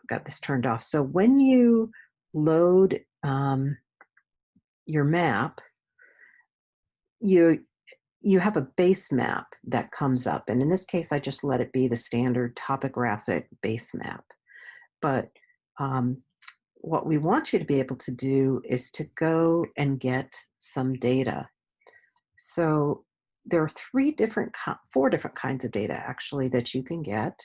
got this turned off. So when you load your map, you have a base map that comes up. And in this case, I just let it be the standard topographic base map. But what we want you to be able to do is to go and get some data. So there are four different kinds of data actually that you can get.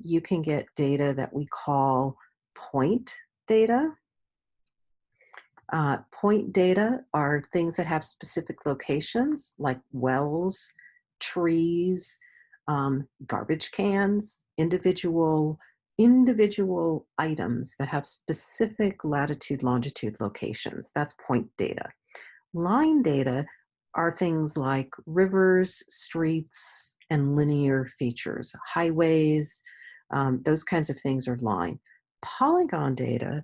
You can get data that we call point data. Point data are things that have specific locations like wells, trees, garbage cans, individual items that have specific latitude, longitude locations. That's point data. Line data are things like rivers, streets, and linear features, highways, those kinds of things are line. Polygon data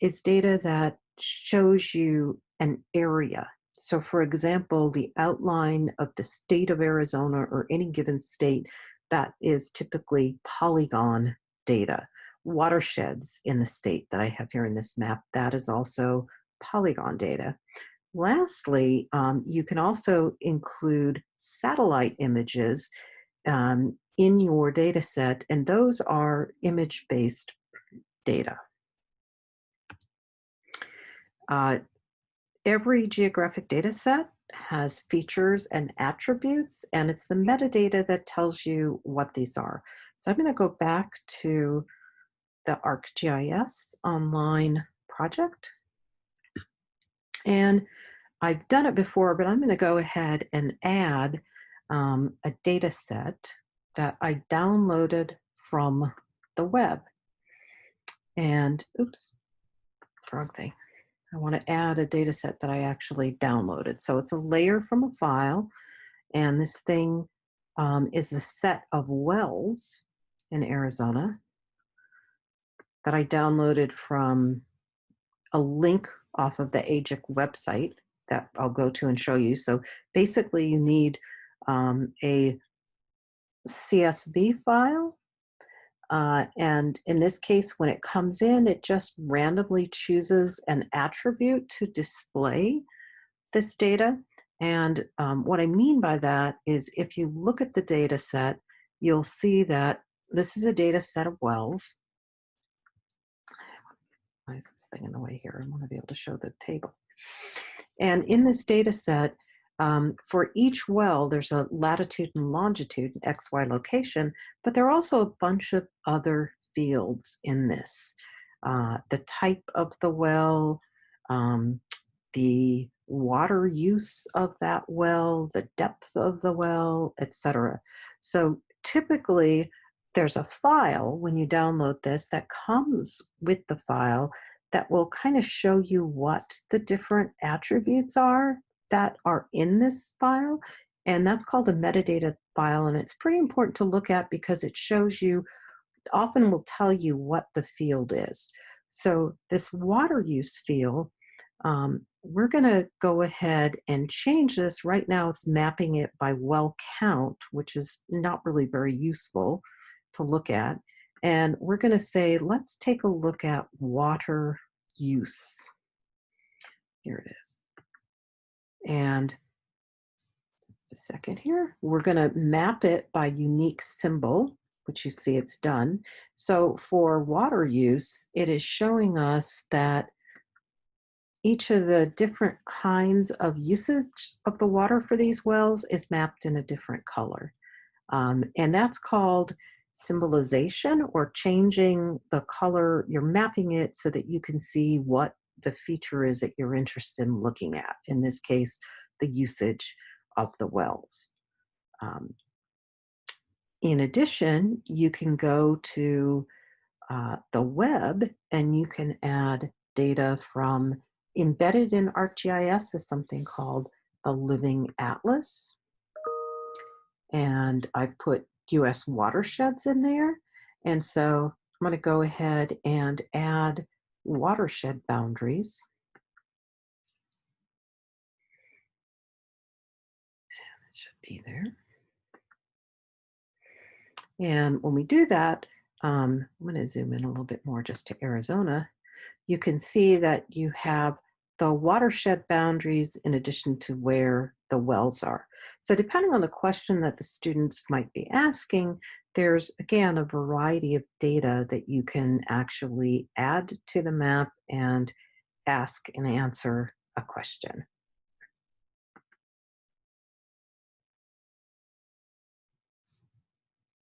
is data that shows you an area. So for example, the outline of the state of Arizona or any given state, that is typically polygon data. Watersheds in the state that I have here in this map, that is also polygon data. Lastly, you can also include satellite images in your data set, and those are image-based data. Every geographic data set has features and attributes, and it's the metadata that tells you what these are. So I'm going to go back to the ArcGIS online project. And I've done it before, but I'm going to go ahead and add a data set that I downloaded from the web. And oops, wrong thing. I want to add a data set that I actually downloaded. So it's a layer from a file, and this thing is a set of wells in Arizona that I downloaded from a link off of the AGIC website that I'll go to and show you. So basically you need a CSV file. And in this case, when it comes in, it just randomly chooses an attribute to display this data. And what I mean by that is if you look at the data set, you'll see that this is a data set of wells. Why is this thing in the way here? I want to be able to show the table. And in this data set, for each well, there's a latitude and longitude, an XY location, but there are also a bunch of other fields in this. The type of the well, the water use of that well, the depth of the well, etc. So typically, there's a file when you download this that comes with the file that will kind of show you what the different attributes are that are in this file. And that's called a metadata file. And it's pretty important to look at because it shows you, often will tell you what the field is. So this water use field, we're going to go ahead and change this. Right now it's mapping it by well count, which is not really very useful to look at. And we're going to say, let's take a look at water use. Here it is. And just a second here. We're going to map it by unique symbol, which you see it's done. So for water use, it is showing us that each of the different kinds of usage of the water for these wells is mapped in a different color. And that's called symbolization, or changing the color. You're mapping it so that you can see what the feature is that you're interested in looking at. In this case, the usage of the wells. In addition, you can go to the web and you can add data from, embedded in ArcGIS is something called the Living Atlas. And I've put US watersheds in there. And so I'm going to go ahead and add watershed boundaries. And it should be there. And when we do that, I'm going to zoom in a little bit more just to Arizona. You can see that you have the watershed boundaries in addition to where the wells are. So, depending on the question that the students might be asking, there's again a variety of data that you can actually add to the map and ask and answer a question.